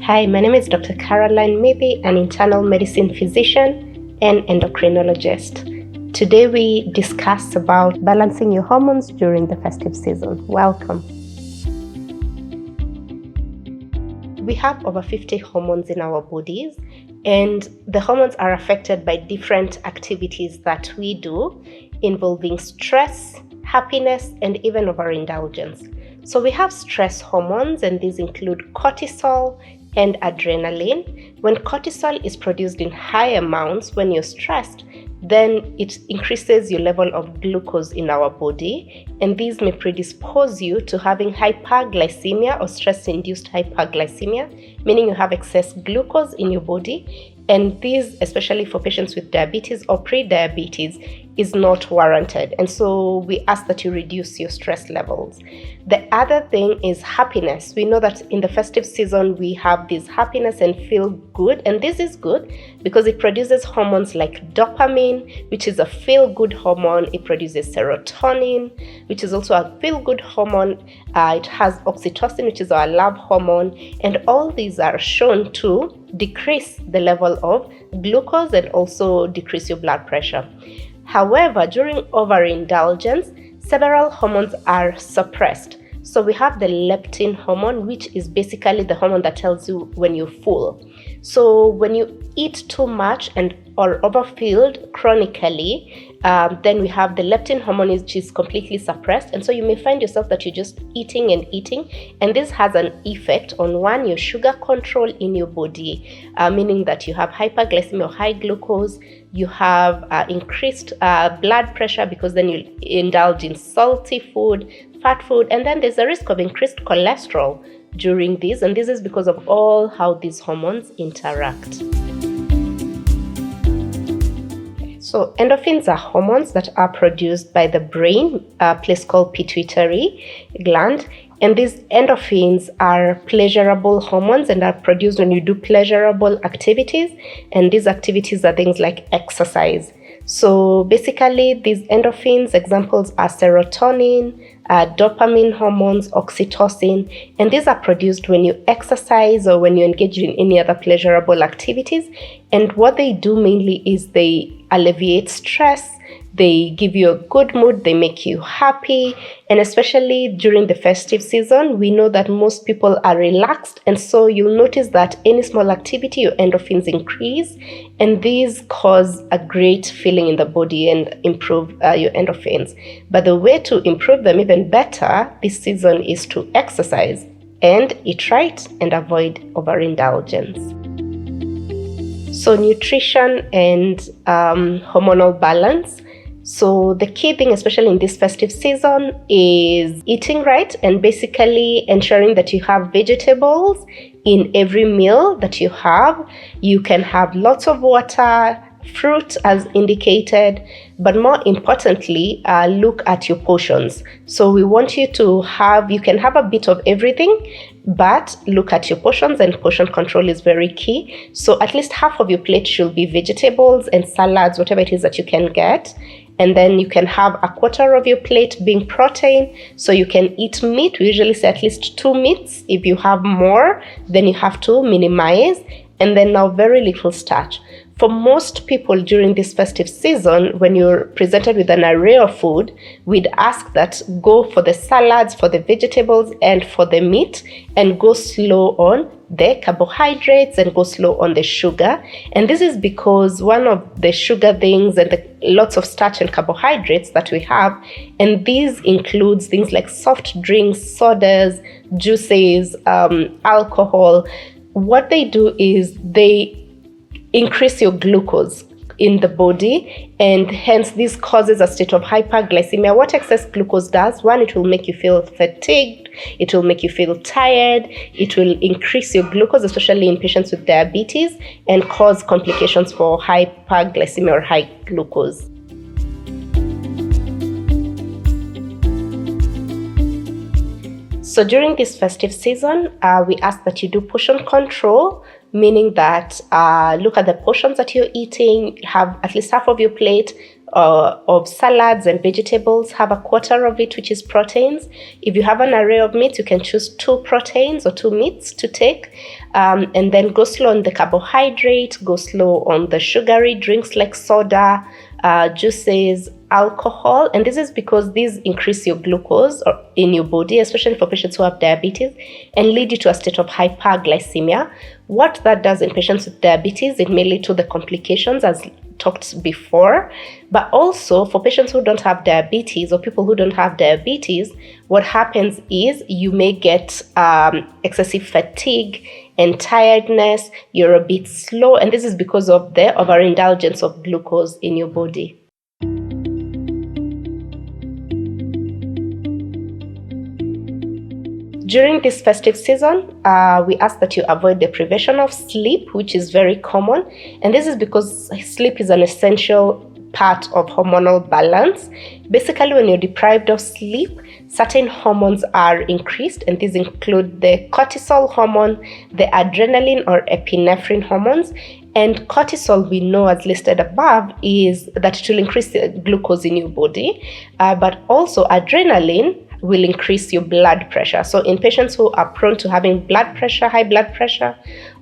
Hi, my name is Dr. Caroline Maybe, an internal medicine physician and endocrinologist. Today we discuss about balancing your hormones during the festive season. Welcome. We have over 50 hormones in our bodies, and the hormones are affected by different activities that we do involving stress, happiness, and even overindulgence. So we have stress hormones, and these include cortisol and adrenaline. When cortisol is produced in high amounts when you're stressed, then it increases your level of glucose in our body, and these may predispose you to having hyperglycemia or stress-induced hyperglycemia, meaning you have excess glucose in your body. And these, especially for patients with diabetes or pre-diabetes, is not warranted. And so we ask that you reduce your stress levels. The other thing is happiness. We know that in the festive season, we have this happiness and feel good. And this is good because it produces hormones like dopamine, which is a feel-good hormone. It produces serotonin, which is also a feel-good hormone. It has oxytocin, which is our love hormone. And all these are shown to decrease the level of glucose and also decrease your blood pressure. However, during overindulgence, several hormones are suppressed. So we have the leptin hormone, which is basically the hormone that tells you when you're full. So when you eat too much or overfilled chronically, then we have the leptin hormone, which is completely suppressed. And so you may find yourself that you're just eating and eating. And this has an effect on your sugar control in your body, meaning that you have hyperglycemia or high glucose. You have increased blood pressure because then you indulge in salty food, fat food, and then there's a risk of increased cholesterol during this. And this is because of all how these hormones interact. So endorphins are hormones that are produced by the brain, a place called pituitary gland. And these endorphins are pleasurable hormones and are produced when you do pleasurable activities. And these activities are things like exercise. So basically, these endorphins, examples are serotonin, dopamine hormones, oxytocin, and these are produced when you exercise or when you engage in any other pleasurable activities. And what they do mainly is they alleviate stress, they give you a good mood, they make you happy. And especially during the festive season, we know that most people are relaxed. And so you'll notice that any small activity, your endorphins increase. And these cause a great feeling in the body and improve your endorphins. But the way to improve them even better this season is to exercise and eat right and avoid overindulgence. So nutrition and hormonal balance. So the key thing, especially in this festive season, is eating right and basically ensuring that you have vegetables in every meal that you have. You can have lots of water, fruit as indicated, but more importantly, look at your portions. So we want you can have a bit of everything, but look at your portions, and portion control is very key. So at least half of your plate should be vegetables and salads, whatever it is that you can get. And then you can have a quarter of your plate being protein. So you can eat meat. We usually say at least 2 meats. If you have more, then you have to minimize. And then now very little starch. For most people during this festive season, when you're presented with an array of food, we'd ask that go for the salads, for the vegetables, and for the meat, and go slow on the carbohydrates and go slow on the sugar. And this is because one of the sugar things and the lots of starch and carbohydrates that we have, and these includes things like soft drinks, sodas, juices, alcohol. What they do is they increase your glucose in the body, and hence this causes a state of hyperglycemia. What excess glucose does, one, it will make you feel fatigued, it will make you feel tired, it will increase your glucose, especially in patients with diabetes, and cause complications for hyperglycemia or high glucose. So during this festive season, we ask that you do portion control, meaning that look at the portions that you're eating, have at least half of your plate of salads and vegetables, have a quarter of it, which is proteins. If you have an array of meats, you can choose 2 proteins or 2 meats to take. And then go slow on the carbohydrate, go slow on the sugary drinks like soda, juices, alcohol. And this is because these increase your glucose in your body, especially for patients who have diabetes, and lead you to a state of hyperglycemia. What that does in patients with diabetes, it may lead to the complications as talked before, but also for patients who don't have diabetes or people who don't have diabetes, what happens is you may get excessive fatigue and tiredness. You're a bit slow, and this is because of the overindulgence of glucose in your body. During this festive season, we ask that you avoid deprivation of sleep, which is very common. And this is because sleep is an essential part of hormonal balance. Basically, when you're deprived of sleep, certain hormones are increased, and these include the cortisol hormone, the adrenaline or epinephrine hormones. And cortisol, we know as listed above, is that it will increase the glucose in your body, but also adrenaline will increase your blood pressure. So in patients who are prone to having blood pressure, high blood pressure,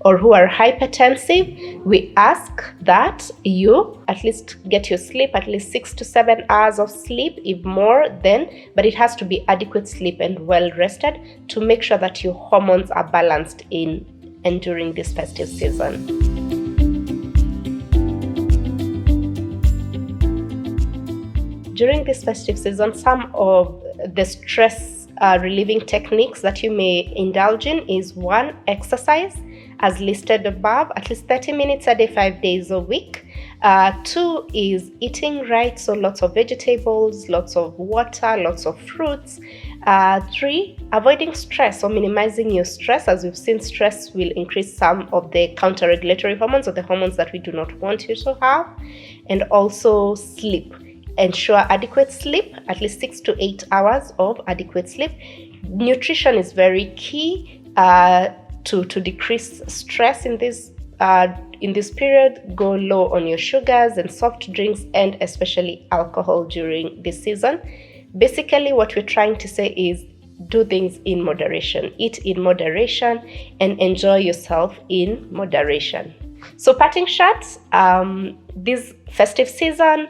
or who are hypertensive, we ask that you at least get your sleep, at least 6 to 7 hours of sleep, if more then, but it has to be adequate sleep and well rested to make sure that your hormones are balanced in and during this festive season. During this festive season, some of the stress relieving techniques that you may indulge in is 1, exercise, as listed above, at least 30 minutes a day, 5 days a week. 2 is eating right, so lots of vegetables, lots of water, lots of fruits. 3, avoiding stress or minimizing your stress. As we've seen, stress will increase some of the counter-regulatory hormones or the hormones that we do not want you to have. And also sleep. Ensure adequate sleep, at least 6 to 8 hours of adequate sleep. Nutrition is very key to decrease stress in this period. Go low on your sugars and soft drinks, and especially alcohol during this season. Basically, what we're trying to say is do things in moderation. Eat in moderation and enjoy yourself in moderation. So parting shots, this festive season,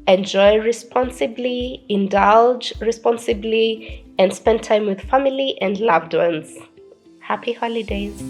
enjoy responsibly, indulge responsibly, and spend time with family and loved ones. Happy holidays.